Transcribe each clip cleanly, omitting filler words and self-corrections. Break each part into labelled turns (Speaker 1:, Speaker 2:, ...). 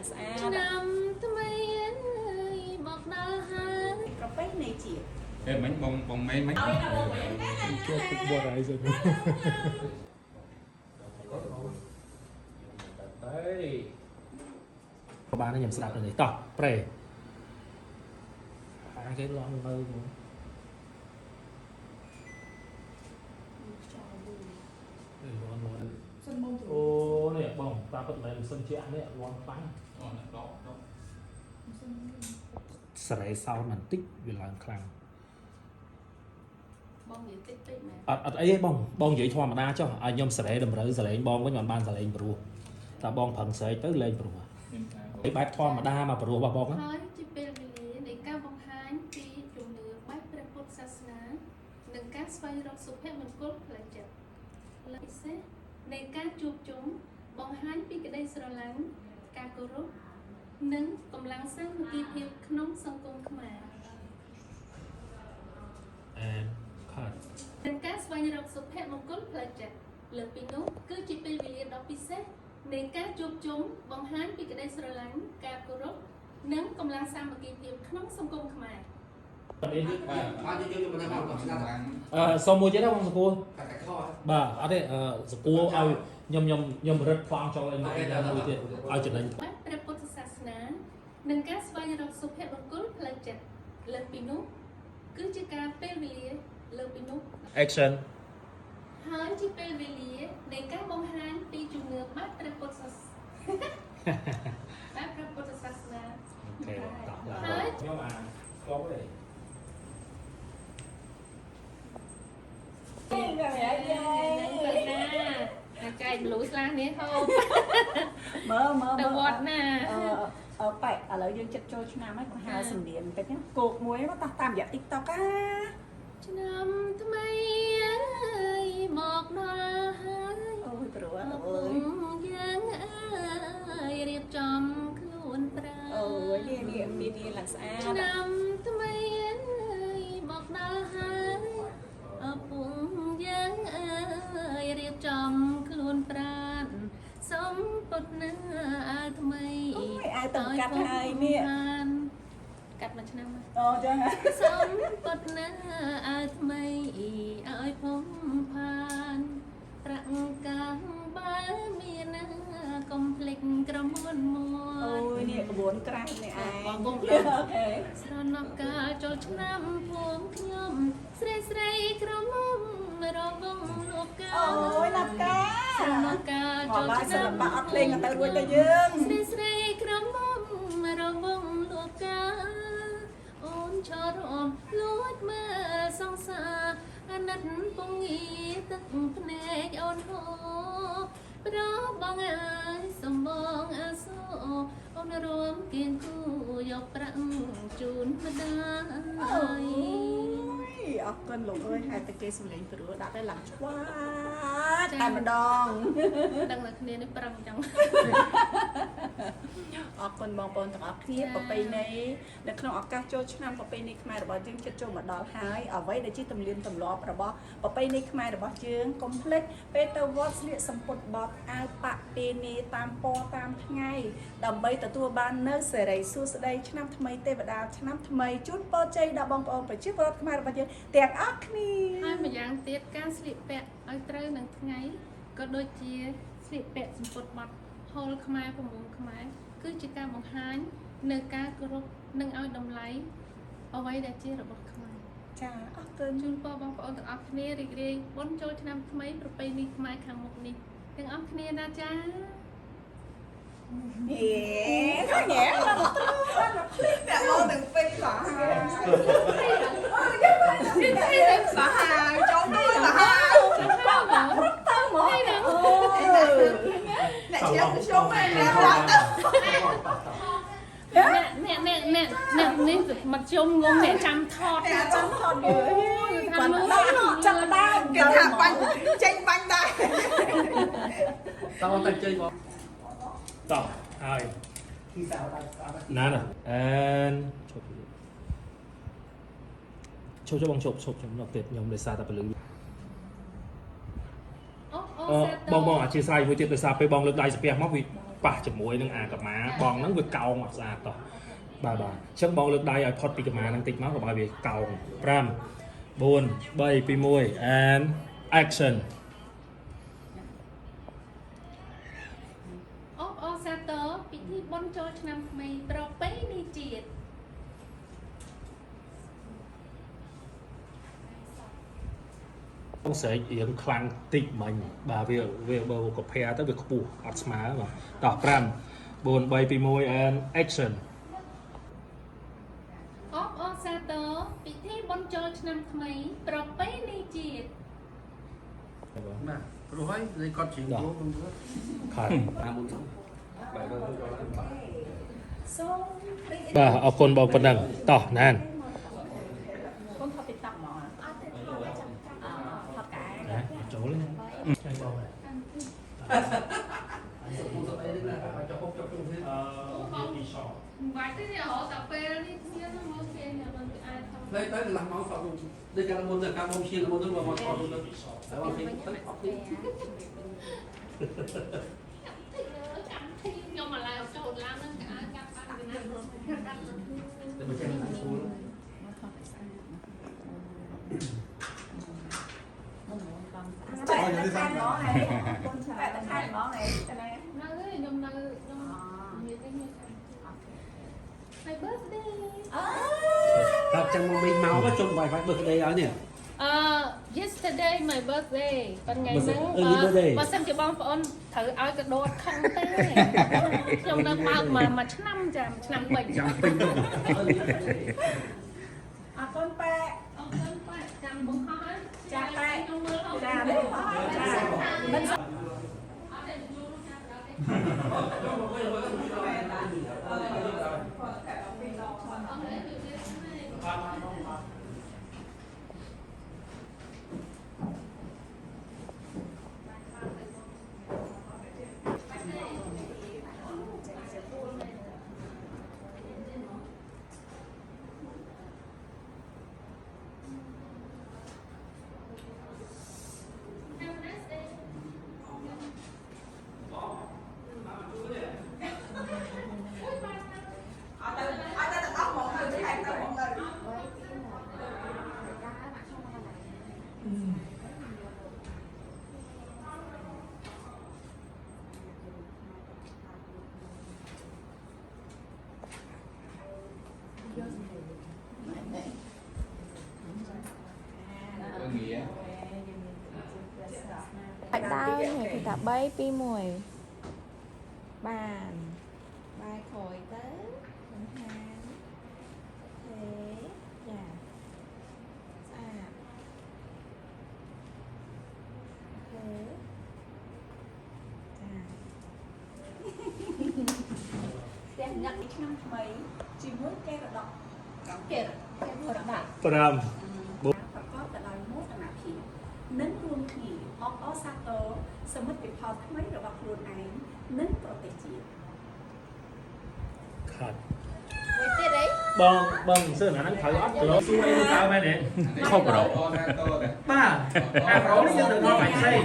Speaker 1: ឡើងស្អាតឆ្នាំថ្មីមកដល់ហើយប្រពៃណីជាតិ
Speaker 2: mình bông mấy
Speaker 3: cho phục vụ lại rồi đấy các bạn nó nhầm sạch rồi này to pre cái lon mơ ô này bông ta bật này sân chẹn đấy lon bánh sợi sau mình tích vì là khăn ấy bông vậy thoa mà đa cho ai nhom sợi đầm rỡ sợi bông có nhọn ban sợi bru ta bông phần sợi tới lên bru cái bát thoa mà đa mà bru bà bông á
Speaker 1: ในการจูบจุ๋มบองฮันปีกระไดสระลังการกรุบนึ่งกำลังสร้างมีเพียงขนมสังคมขมาในการสวายรับสุภาพมงคลเพลิดจัดเหลือปีนุคือจีเป็นวิเลียนดอกพิเศษในการจูบจุ๋มบองฮันปีกระไดสระลังการกรุบนึ่งกำลังสร้างมีเพียงขนมสังคมขมา
Speaker 3: sau mua chế đâu không cô bà ở đây cô ai nhom rất khoan cho anh mua tiền ai chụp lên
Speaker 1: ព្រះពុទ្ធសាសនានិងការស្វែងរកសុភមង្គលផ្លូវចិត្តលើពីនោះគឺជាការពេលវេលាលើពីនោះ
Speaker 3: action
Speaker 1: ហើយជាពេលវេលានៃការបង្ហាញពីជំនឿបែបព្រះពុទ្ធសាសនាបែបព្រះពុទ្ធសាសនាហើយ
Speaker 3: ខ្ញុំអាកុំទេ
Speaker 1: ចែកលូស្លានេះហូប
Speaker 4: មើល
Speaker 1: ទៅវត្តណា
Speaker 4: ប៉ែឥឡូវយើងចិត្តចូលឆ្នាំហើយបង្ហាញសម្ដៀងបន្តិចណាគោកមួយមកតោះតាមរយៈ TikTok
Speaker 1: ឆ្នាំថ្មីមកដល់ហើយ
Speaker 4: អូយព្រោះអើយ
Speaker 1: យើងអើយរៀបចំខ្លួនប្រើ
Speaker 4: អូយនេះឡើងស្អាត
Speaker 1: ឆ្នាំថ្មីមកដល់ហើយអពុងយើងអើយរៀបចំខ្លួនប្រាណសំពុតនឹងអាថ្មី
Speaker 4: អាទៅកាត់ហើយនេះ
Speaker 1: កាត់មួយឆ្នាំ
Speaker 4: អូចឹង
Speaker 1: សំពុតនឹងអាថ្មីឲ្យភុំផានប្រាក់កាំបើមានណាកុំភ្លេចក្រមុនមួន
Speaker 4: អូយនេះក្បួនក្រាស់នេះឯង
Speaker 1: បងបងអូខេស្រណប់ការចូលឆ្នាំភួងខ្ញុំស្រីក្រមុំរវងលោកកា
Speaker 4: អូយណាប់កា
Speaker 1: ស្រណប់ការចូលឆ្នាំ
Speaker 4: បាក់អត់ភ្លេងទៅរួចទៅយើង
Speaker 1: ស្រីក្រមុំរវងលោកកាអូនឈរអមលួចមើលសង្សារអាណិតពងងីទឹកភ្នែកអូនហូប្របងអើយសំបងអាសូអូនរួមគៀងគូយកប្រាក់ជូនម្ដាយ
Speaker 4: អរគុណលោកអើយហើយតែគេសម្លេងព្រោះដាក់ឲ្យឡើងឆ្វាតតែម្ដង
Speaker 1: ដឹងតែគ្នានេះប្រឹងចឹង
Speaker 4: អរគុណបងប្អូនទាំងអស់គ្នាប្រពៃណីនៅក្នុងឱកាសចូលឆ្នាំប្រពៃណីខ្មែររបស់យើងជិតចូលមកដល់ហើយអ្វីដែលជាទំនៀមទម្លាប់របស់ប្រពៃណីខ្មែររបស់យើងកុំភ្លេចពេលទៅវត្តស្លៀកសំពត់បត់អាវប៉ាក់ពេនីតាមពណ៌តាមថ្ងៃដើម្បីទទួលបាននូវសេរីសួស្តីឆ្នាំថ្មីទេវតាឆ្នាំថ្មីជូនពរជ័យដល់បងប្អូនប្រជាពលរដ្ឋខ្មែររបស់យើងទាំងអស់គ្នា
Speaker 1: ហើយម្យ៉ាងទៀតការស្លៀកពាក់ឲ្យត្រូវនឹងថ្ងៃក៏ដូចជាស្លៀកពាក់សំពត់បត់ហូលខ្មែរប្រមូលខ្មែរគឺជាការបង្ហាញនៅការគោរពនិងឲ្យតម្លៃអ្វីដែលជារបស់ខ្មែរ
Speaker 4: ចាអរគុណ
Speaker 1: ជូនពរបងប្អូនទាំងអស់គ្នារីករាយបុណ្យចូលឆ្នាំថ្មីប្រពៃណីខ្មែរខាងមុខនេះទាំងអស់គ្នាណាចា
Speaker 4: thôi nhẹ lắm mẹ ơi đừng phi bà Hà trốn đi bà Hà rất tao mà mẹ chị không xuống mẹ
Speaker 1: nèนี่mặt trông ngông nè chăm thọt
Speaker 4: rồi còn chăm đau cái thằng bánh chanh bánh đây
Speaker 3: tao tay chơi con tao hai nè and chụp cho bằng chụp cho nó tuyệt nhom để xa ta phải lưỡi bong bong à chia sai với chuyện để xaไปบองlực đại spe móc vì ប៉ះជាមួយនឹងអាកម្មាបងហ្នឹងវាកោងអត់ស្អាតតោះបាទអញ្ចឹងបងលើកដៃឲ្យផុតពីកម្មាហ្នឹងតិចមកកុំឲ្យវាកោង5 4 3 2 1 and action
Speaker 1: អបអសាទរពិធីបុណ្យចូលឆ្នាំថ្មីប្រពៃណីជាតិ
Speaker 3: ต้องเสียเอียงคลังติดมันบ่าเวียเบอร์กับแพรตั้งแต่ขบูอัดสมาร์บ่ต่อปรำบนใบปีมวย and action
Speaker 1: អបអសាទរពិធីបុណ្យចូលឆ្នាំថ្មីប្រពៃណីជាតិ
Speaker 2: បាទព្រោះហើយនិយាយគាត់ជ្រៀងព្រោះខ្ញុំធ្វើ
Speaker 3: ขาด
Speaker 2: តាមមុនxongបាទបើចូលឡើងបាទ
Speaker 4: សូម
Speaker 3: บ่าเอาคนบอกปนังต่อนั่น
Speaker 4: កូនថត TikTok ហ្មងអត់ទេថតកែ
Speaker 3: นะโจ้เลยใช่บอกเลย
Speaker 2: ចុះហូបចុះchungគ្នា
Speaker 3: ดีช็อต
Speaker 1: បាច់ទេហៅតាពេលនេះទៀតមកគេមិនអាចថត
Speaker 2: ទៅកន្លះម៉ោងថតដូចកាលមុនទៅកាលមុនឈៀងមុនទៅមកថតទៅហើយបងគេទៅអត់ទេ
Speaker 1: ចាំទីខ្ញុំមកឡើងចូលឡើងនឹងគេអាចកាត់បានពីណា
Speaker 2: ទៅមកចេះណាស្រួល
Speaker 4: តែតែខាងហ្មងហើយកូនឆ្លើយតែខាងហ្មងហើយតែណា
Speaker 1: នៅទេខ្ញុំនៅខ្ញុំមានទេខ្ញុំចាំ My birthday
Speaker 2: ដល់ចាំមកវិញមកចុងបាយបាយ birthday ឲ្យនេះ
Speaker 1: yesterday my birthday ប៉ុន្តែហ្នឹងបើសិនជាបងប្អូនត្រូវឲ្យកដោតខឹងទេខ្ញុំនៅបើកមួយឆ្នាំចាំឆ្នាំពេញ
Speaker 2: ចាំពេញទៅ
Speaker 4: អរគុណប៉ែ
Speaker 1: អរគុណប៉ាចាំបង្ហោះហើយ
Speaker 4: ចាប៉ែ
Speaker 1: ខ្ញុំមើលអត់
Speaker 4: ចាទេចាមិន
Speaker 1: អត់ទេយូរចាំដល់ទេ
Speaker 5: Bạch đau thì phải tập bay pi mùi bàn bài khỏi tới tháng thế dạ à thế dạ
Speaker 4: តែញ៉ាំឆ្នាំថ្មីជាមួយគេរដកគេរដក
Speaker 3: ปร
Speaker 4: ប្រកបទៅដោយមោទនភាពនិងរួមគ្នាអបអរសាទរសមិទ្ធផលថ្មីរបស់ខ្លួនឯងនិងប្រទេសជាតិ
Speaker 3: ขาด
Speaker 5: với tiết đấy
Speaker 3: បងសើអាហ្នឹងត្រូវអត់លោស៊ូអីទៅមែនទេ
Speaker 2: ខុសប្រហែល បាទអាប្រូនេះយើងទៅដល់បាញ់ផ្សេង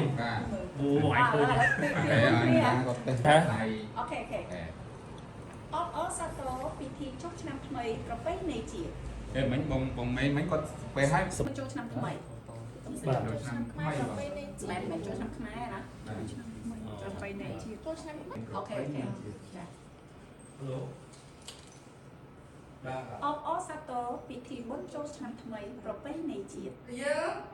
Speaker 3: អូអាយឃើញ
Speaker 4: អូខេអូខេអបអរសាទរពិធីចុះឆ្នាំថ្មីប្រពៃណីជាតិ
Speaker 6: mình bông mấy con về hai
Speaker 4: ចូលឆ្នាំថ្មី
Speaker 3: បាទ
Speaker 6: năm
Speaker 5: mai
Speaker 6: may
Speaker 5: là
Speaker 6: mà
Speaker 5: bên đây chị
Speaker 4: មិនចូលឆ្នាំខ្មែរណាប្រពៃណីជាតិ
Speaker 5: tôi xem
Speaker 4: អូខេអូខេអបអរសាទរពិធីបុណ្យចូលឆ្នាំថ្មីប្រពៃណីជាតិ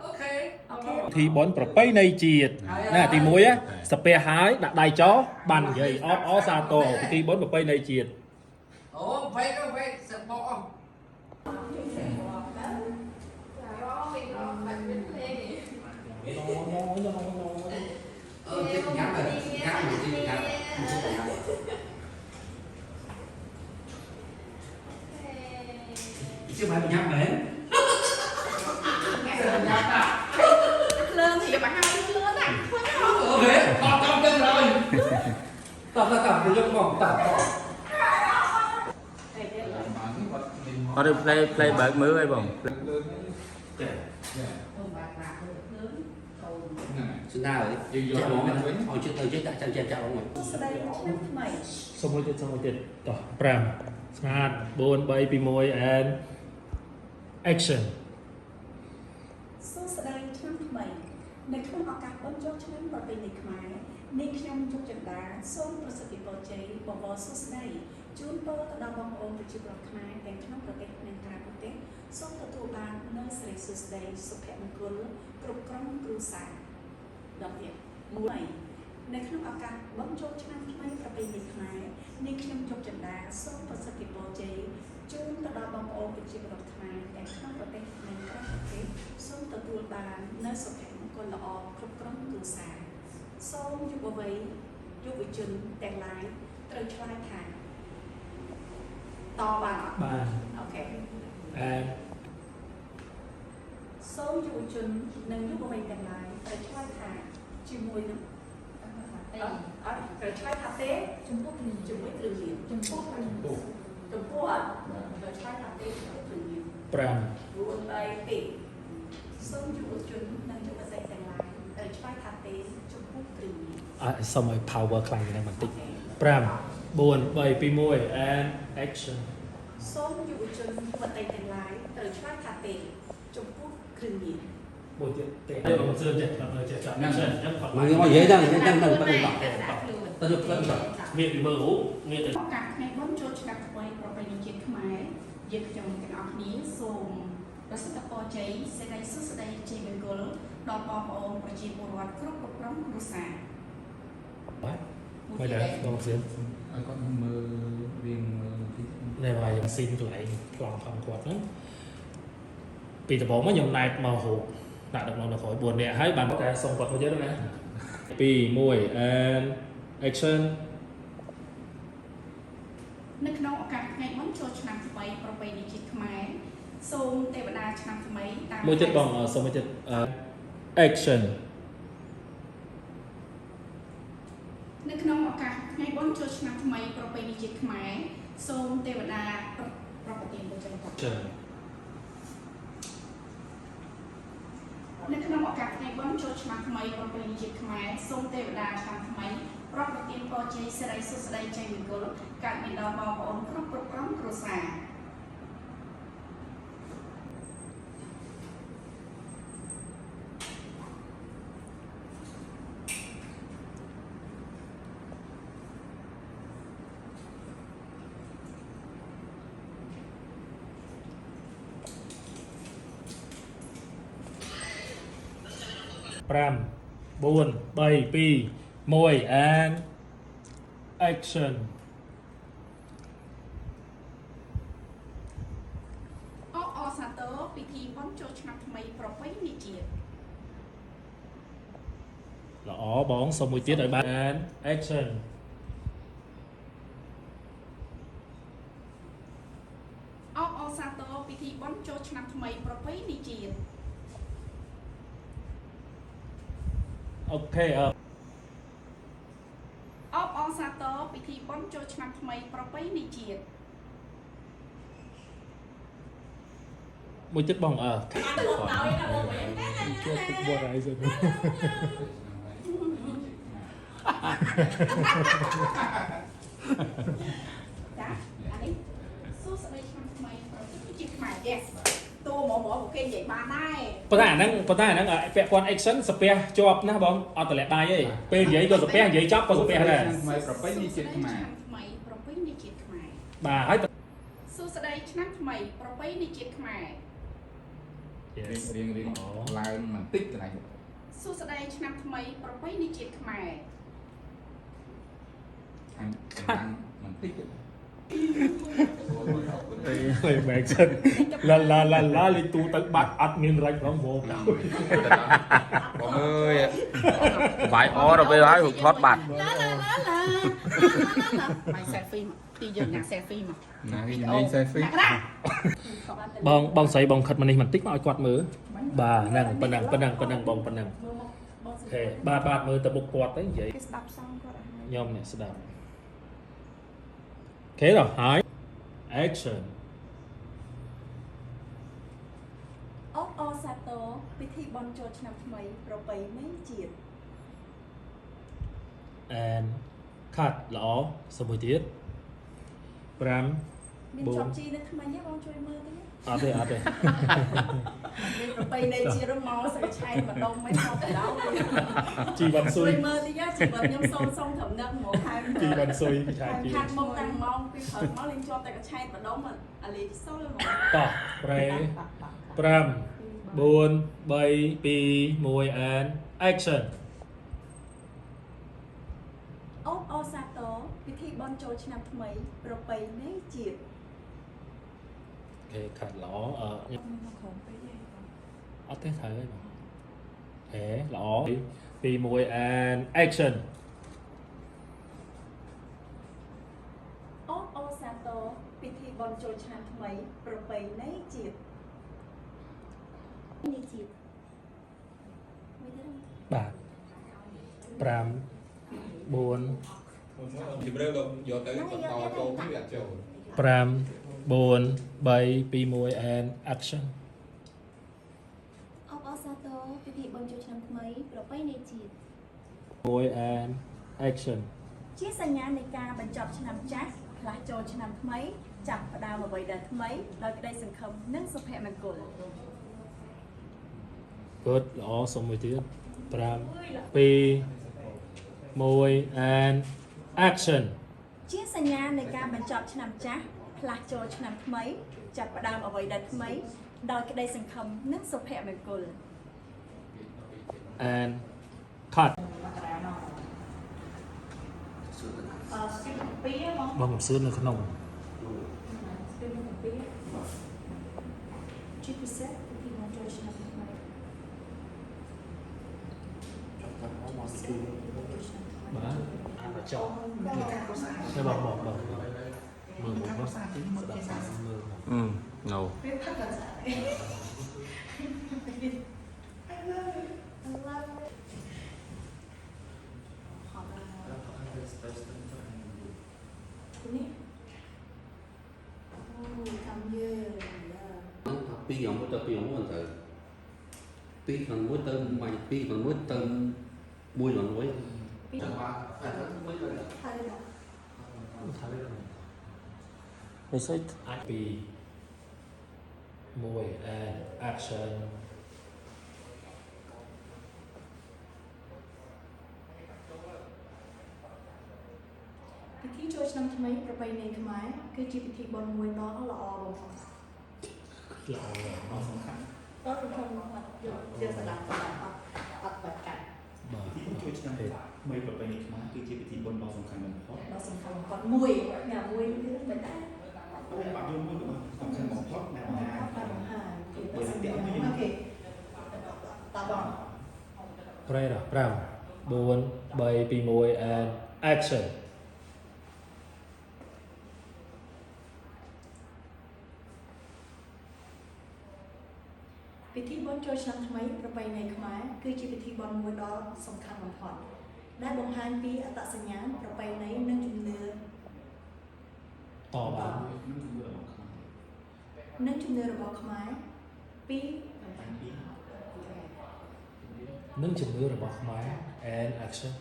Speaker 2: អូខេ
Speaker 4: អូខេ
Speaker 3: ពិធីបុណ្យប្រពៃណីជាតិណាទី1សាពះហើយដាក់ដៃចោបាននិយាយអបអសាទរពិធីបុណ្យប្រពៃណីជាតិ
Speaker 2: អូវេទៅវេសបអស់ nhắm rồi chứ phải nhắm mẹ
Speaker 4: lương thì phải hai lương à
Speaker 2: ok con chân rồi tập được không tập
Speaker 6: ở đây play bạc mới hay bông
Speaker 2: ស្នាហើយយកមកឲ្យជិតទៅជិតដាក់ចាំចាំបងមក
Speaker 4: សួស្តីឆ្នាំថ្មី
Speaker 3: សុំមួយទៀតតោះ5ស្ងាត់4 3 2 1 and action
Speaker 4: សួស្តីឆ្នាំថ្មីនៅក្នុងឱកាសបុណ្យចូលឆ្នាំប្រពៃណីខ្មែរនាងខ្ញុំយុគចន្ទាសូមប្រសិទ្ធពរជ័យបវរសួស្តីជូនពរទៅដល់បងប្អូនប្រជាពលរដ្ឋខ្មែរទាំងក្នុងប្រទេសនិងក្រៅប្រទេសសូមទទួលបាននូវសិរីសួស្តីសុភមង្គលគ្រប់ក្រុមគ្រួសារដល់ទៀតមួយនៅក្នុងឱកាសបុណ្យចូលឆ្នាំថ្មីប្រពៃណីខ្មែរនាងខ្ញុំយុគចន្ទាសូមប្រសិទ្ធពរជ័យជូនទៅដល់បងប្អូនប្រជាពលរដ្ឋខ្មែរទាំងក្នុងប្រទេសនិងក្រៅប្រទេសសូមទទួលបាននូវសុភមង្គលល្អគ្រប់ក្រុមគ្រួសារសូមយុវវ័យយុវជនទាំងឡាយត្រូវឆ្លើយថាតបានអត់
Speaker 3: បាន
Speaker 4: អូខេ
Speaker 3: and
Speaker 4: សូមយុវជននិងយុវវ័យទាំងឡាយត្រូវឆ្លើយថាជាមួយនឹងអត់ត្រូវឆ្លើយថាទេជាមួយគ្រឿងញៀនចំពោះអត់ត្រូវឆ្លើយថាទេជាមួយគ្រឿងញៀន
Speaker 3: 5
Speaker 4: 4 3 2សូមយុវជននិងយុវវ័យទាំងឡាយត្រូវឆ្លើយថាទេចំពោះគ្រឿងញៀន
Speaker 3: សុំឲ្យ power ខ្លាំងនេះបន្តិច5 4 3 2 1 and action
Speaker 4: សូមយុវជនយុវតីទាំងឡាយត្រូវឆ្លើយថាទេចំពោះគ្រឿងញៀន
Speaker 3: មួយទៀតទេខ្ញុំមិនជឿចេះចាំ action ខ្ញុំគាត់
Speaker 2: មកនិយាយដល់ចាំដល់ទៅ
Speaker 1: ទៅ
Speaker 3: ងាកពីមើលរូបងាកទៅ
Speaker 4: ឱកាសថ្ងៃបុណ្យចូលឆ្នាំថ្មីប្រពៃណីជាតិខ្មែរយើងខ្ញុំទាំងអស់គ្នាសូមប្រសិទ្ធពរជ័យសេរីសុខស្តីជ័យមង្គលដល់បងប្អូនប្រជាពលរដ្ឋគ្រប់ក្រុមគ្រួសារ
Speaker 3: មិនដែរបងសៀន
Speaker 6: ឲ្យគាត់មើលរៀងមើលបន្តិច
Speaker 3: នៅមកយ៉ាងស៊ីនកន្លែងប្លង់ផងគាត់ហ្នឹងពីដំបូងមកខ្ញុំណែតមកហូបដាក់ដឹកនាំនៅក្រោយ4នាក់ហើយបានតែសុំគាត់មកទៀតណា2 1 and action
Speaker 4: នៅក្នុងឱកាសថ្ងៃបុណ្យចូលឆ្នាំថ្មីប្រពៃណីជាតិខ្មែរសូមទេវតាឆ្នាំថ្មីតាម
Speaker 3: មួយទៀតបងសុំមួយទៀត action
Speaker 4: នៅក្នុងឱកាសថ្ងៃបុណ្យចូលឆ្នាំថ្មីប្រពៃណីជាតិខ្មែរសូមទេវតាប្រកបទានបច្ច័យ
Speaker 3: action
Speaker 4: នៅក្នុងឱកាសថ្ងៃបុណ្យចូលឆ្នាំថ្មីប្រពៃណីជាតិខ្មែរសូមទេវតាឆ្នាំថ្មីប្រកបទានពរជ័យសិរីសុខស្តីជ័យមង្គលកើតមានដល់បងប្អូនគ្រប់ក្រុមគ្រួសារ
Speaker 3: 5 4 3 2 1 and action
Speaker 4: អសាទរពិធីបុណ្យចូលឆ្នាំថ្មីប្រពៃណីជាតិ
Speaker 3: ល្អបងសុំមួយទៀតឲ្យបាន and action
Speaker 4: អសាទរពិធីបុណ្យចូលឆ្នាំថ្មីប្រពៃណីជាតិ
Speaker 3: អូខេ
Speaker 4: អសាទរពិធីបុណ្យចូលឆ្នាំថ្មីប្រពៃណីជាតិ
Speaker 3: មួយទៀតបងជួយទឹកបរ៉ៃសិន
Speaker 4: ចាអានេះសួស្តីឆ្នាំថ្មីប្រពៃណីជាតិខ្មែរ yes តួមកពួកគេនិយាយបានដែរ
Speaker 3: ប៉ុន្តែអាហ្នឹងពាក់ព័ន្ធ action សាពះជាប់ណាបងអត់តម្លាក់ដៃទេពេលនិយាយក៏សាពះនិយាយចប់ក៏សាពះដែរ
Speaker 6: ថ្មីប្រពៃណីជាតិខ្មែរ
Speaker 4: ថ្មីប្រពៃណីជាតិខ្មែរ
Speaker 3: បាទហើយ
Speaker 4: សួស្តីឆ្នាំថ្មីប្រពៃណីជាតិខ្មែរ
Speaker 6: រៀងឡើងបន្តិចកន្លែង
Speaker 4: សួស្តីឆ្នាំថ្មីប្រពៃណីជាតិខ្មែរ
Speaker 6: ខាងបន្តិច
Speaker 3: ហើយបែកសិនឡាលេទូទៅបាត់អត់មានរាច់ផងបង
Speaker 6: បងអើយបាយអរទៅពេលហើយរូបថតបាត់
Speaker 4: បាយ selfie មកទីយើងញ៉ាំ selfie មក
Speaker 6: ណាគេលេង selfie
Speaker 3: បងស្រីបងខិតមកនេះបន្តិចមកឲ្យគាត់មើលបាទហ្នឹងប៉ុណ្ណឹងបងប៉ុណ្ណឹងអូខេបាទមើលទៅមុខគាត់ទៅនិយាយ
Speaker 5: គេស្ដាប់សងគាត់អត់ហើយ
Speaker 3: ខ្ញុំអ្នកស្ដាប់អូខេដល់ហើយ action
Speaker 4: អសាទរពិធីបុណ្យចូលឆ្នាំថ្មីប្រពៃណីជាតិ
Speaker 3: and cut ល្អសុំមួយទៀត5
Speaker 4: មានចប់ជីនៅថ្មីទេបងជួយមើលទៅ
Speaker 3: អត់ទេ
Speaker 4: មានប្របីនៃជារមកស្រីឆៃម្ដុំមិនមកទៅដល់
Speaker 3: ជីវ៉ាន់ស៊ុ
Speaker 4: ជួយ
Speaker 3: យ
Speaker 4: មើលតិចជីវិតខ្ញុំសុំត្រឹមនឹកហ្មងហើយ
Speaker 3: ជីវ៉ាន់ស៊ុយពីឆាយជី
Speaker 4: ខាត់មកតាំងម៉ោងពីព្រឹកមកលេងជាប់តែកឆែតម្ដុំអាលីសុលហ្មង
Speaker 3: តោះប្រេ5 4 3 2 1 and action
Speaker 4: អូសាតូពិធីបុណ្យចូលឆ្នាំថ្មីប្រពៃណីជាតិ
Speaker 3: អូខេខាត់ល្អ
Speaker 4: មកក្រុមពេកទេ
Speaker 3: អត់ទេត្រូវហើយបងហេល្អ2 1 and action
Speaker 4: អូសាតូពិធីបុណ្យចូលឆ្នាំថ្មីប្រពៃណីជាតិនេះជាតិមួយទៀត
Speaker 3: បាទ5 4
Speaker 6: ជម្រើសលោកយកទៅបន្តចូលពីអត់ចូល
Speaker 3: 5 4 3 2 1 and action
Speaker 7: អូសាតូពិធីបុណ្យចូលឆ្នាំថ្មីប្រពៃណីជាតិ
Speaker 3: 1 and action
Speaker 4: ជាសញ្ញានៃការបញ្ចប់ឆ្នាំចាស់ផ្លាស់ចូលឆ្នាំថ្មីចាប់ផ្ដើមអ្វីដែលថ្មីដោយក្តីសង្ឃឹមនិងសុភមង្គល
Speaker 3: good ល្អសុំមួយទៀត5 2 1 and action
Speaker 4: ជាសញ្ញានៃការបញ្ចប់ឆ្នាំចាស់ផ្លាស់ចូលឆ្នាំថ្មីចាប់ផ្ដើមអ្វីដែលថ្មីដោយក្តីសង្ឃឹមនិងសុភមង្គល
Speaker 3: and cut បងកំសួននៅក្នុង
Speaker 4: ជាពិសេសពិធីបុណ្យចូលឆ្នាំថ្មី
Speaker 3: បាទអានចោលតែបងមើលបងស្ដាប់មើល no
Speaker 4: នេះអូកំយើ
Speaker 2: ពីខ្ញុំទៅពីខ្ញុំមិនទៅពីខាងមួយទៅមិនពីខាងមួយទៅមួយខាងមួយចាំបាទមួយទៅ
Speaker 4: ហើយដល់
Speaker 3: ไม่ใช่អាចពី1 and action
Speaker 4: ពិធីចូលឆ្នាំថ្មីប្រពៃណីខ្មែរគឺជាពិធីបុណ្យមួយដ៏ល្អបំផុត
Speaker 3: ល្អ
Speaker 6: អត់សំខាន់
Speaker 4: ដល់រំខានមកយកស្ដាប់អត់បាច់កាត់
Speaker 3: បាទ
Speaker 6: ពិធីជួយឆ្នាំថ្មីប្រពៃណីខ្មែរគឺជាពិធីបុណ្យដ៏សំខាន់បំផុត
Speaker 4: ដល់សំខាន់គាត់មួយញ៉ាំមួយទៀតមិនដែរ
Speaker 6: អូបាក់យំមួយសំខាន់បំផុតណាស់ណា
Speaker 4: អត់បានបង្ហាញគេ
Speaker 6: បើសិនតែមួយ
Speaker 4: អូខេតាបង
Speaker 3: ប្រេរ5 4 3 2 1 and action
Speaker 4: ពិធីបុណ្យចូលឆ្នាំថ្មីប្រពៃណីខ្មែរគឺជាពិធីបុណ្យមួយដ៏សំខាន់បំផុតដែលបង្ហាញពីអត្តសញ្ញាណប្រពៃណីនិងជំនឿ
Speaker 3: តបាន
Speaker 4: និងជំនឿរបស់ខ្មែរពី
Speaker 3: នឹងជំនឿរបស់ខ្មែរ and action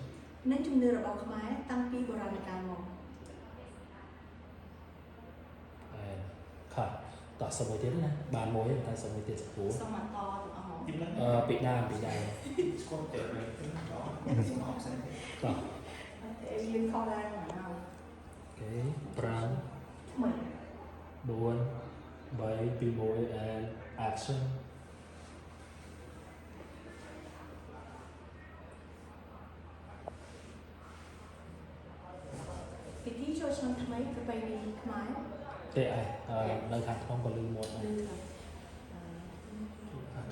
Speaker 4: និងជំនឿរបស់ខ្មែរតាំងពីបុរាណកាលមក
Speaker 3: and cut តោះសុំមួយទៀតណាបានមួយតែសុំមួយទៀតស្គាល់
Speaker 4: សូមអត់តទាំងអស់
Speaker 3: ពីដើម
Speaker 6: ស្គាល់តែទៅដល់សំអប់ផ្សេង
Speaker 3: តោះ
Speaker 4: តែយើងខុសដែរមក
Speaker 3: អូខេ5
Speaker 4: ថ្មី
Speaker 3: 4 3 2 1 and action
Speaker 4: ពិធីចូលឆ្នាំថ្មីប្រពៃណីខ្មែរ
Speaker 3: ទេឯងនៅខាងក្នុងក៏លឺមាត់ដែរ
Speaker 4: គឺ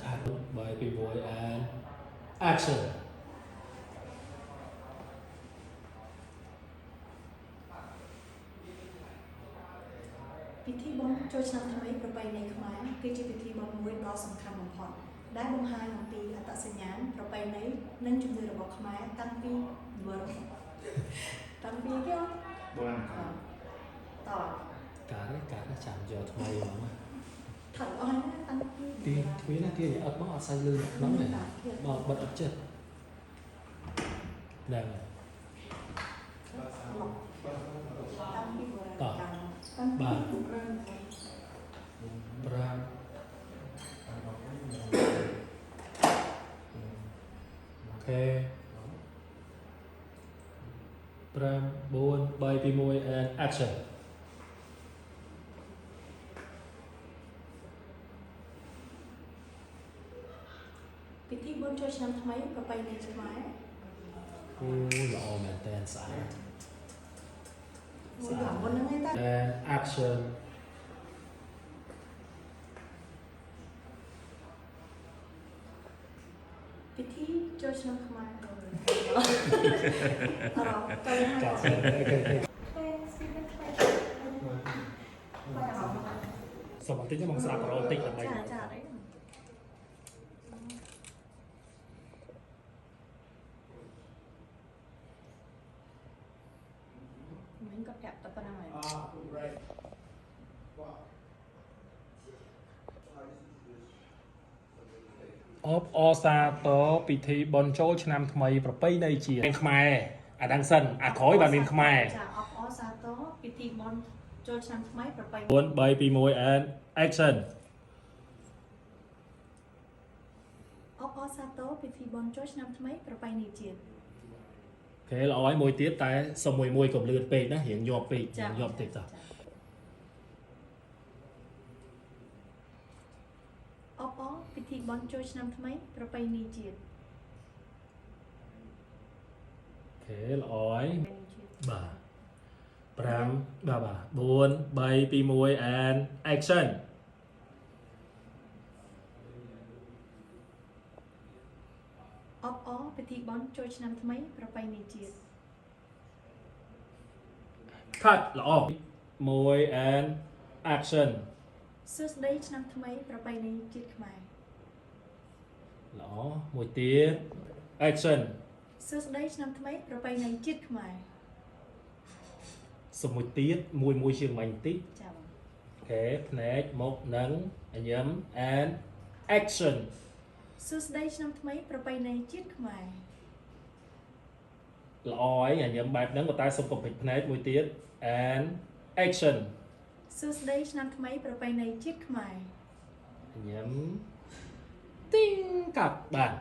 Speaker 3: ខាត់3 2 1 and action
Speaker 4: ពិធីបុណ្យចូលឆ្នាំថ្មីប្រពៃណីខ្មែរគឺជាពិធីបុណ្យមួយដ៏សំខាន់បំផុតដែលបង្ហាញអំពីអត្តសញ្ញាណប្រពៃណីនិងជំនឿរបស់ខ្មែរតាំងពីបុរាណតាំងពីគេ
Speaker 6: បុរាណកាល
Speaker 4: ត
Speaker 3: ការចាំយកថ្មីហ្មង
Speaker 4: ថតអស់ណាតាំងពី
Speaker 3: ទីទ្វាណាគេអត់មកអត់សូវលឺក្នុងទេបើបិទអត់ចិត្តហ្នឹង តោះបាទប្រាំអូខេ5 4 3 2 1 and action
Speaker 7: ពិធីបុណ្យចូលឆ្នាំថ្មីប្រពៃណីខ្មែរ
Speaker 3: អូល្អមែនតើស្អាត
Speaker 7: មួយយ៉ាងមុនហ្នឹងឯងតា
Speaker 3: and action
Speaker 7: ពិធីចូលឆ្នាំខ្មែរអរទៅ
Speaker 3: ចាស់
Speaker 7: ហើយ
Speaker 3: សុំបន្តិចមកស្ដាប់ប្រូបន្តិចដើម្បី
Speaker 7: ចាចាអីមិនក៏ប្រាប់តែប៉ុណ្ណឹងហើយ
Speaker 3: អបអសាទរពិធីបុណ្យចូលឆ្នាំថ្មីប្រពៃណីជាតិខ្មែរអាដឹងសិនអាក្រោយបានមានខ្មែរ
Speaker 7: ចាអបអសាទរពិធីបុណ្យចូលឆ្នាំថ្មីប្រពៃណី
Speaker 3: 4 3 2 1 and action
Speaker 7: អបអសាទរពិធីបុណ្យចូលឆ្នាំថ្មីប្រពៃណីជាតិ
Speaker 3: អូខេល្អហើយមួយទៀតតែសុំមួយកុំលឿនពេកណារៀងញាប់ពេករៀងញាប់តិចតោះ
Speaker 7: អបអពិធីបុណ្យចូលឆ្នាំថ្មីប្រពៃណីជាតិ
Speaker 3: អូខេល្អហើយ
Speaker 7: ប្រពៃណីជាតិ
Speaker 3: បាទ5បាទ4 3 2 1 and action
Speaker 7: អបអពិធីបុណ្យចូលឆ្នាំថ្មីប្រពៃណីជាតិ
Speaker 3: cut ល្អ1 and action
Speaker 7: សួស្តីឆ្នាំថ្មីប្រពៃណីជាតិខ្មែរ
Speaker 3: ល្អមួយទៀត action
Speaker 7: សួស្តីឆ្នាំថ្មីប្រពៃណីជាតិខ្មែរ
Speaker 3: សុំមួយទៀតមួយជាងមិញបន្តិច
Speaker 7: ចា៎បង
Speaker 3: អូខេភ្នែកមុខនិងអញ្ញឹម and action
Speaker 7: សួស្តីឆ្នាំថ្មីប្រពៃណីជាតិខ្មែរ
Speaker 3: ល្អហើយអញ្ញឹមបែបហ្នឹងប៉ុន្តែសុំកុំភ្លេចភ្នែកមួយទៀត and action
Speaker 7: សួស្តីឆ្នាំថ្មីប្រពៃណីជាតិខ្មែរ
Speaker 3: អញ្ញឹមទីងកាប់បាទ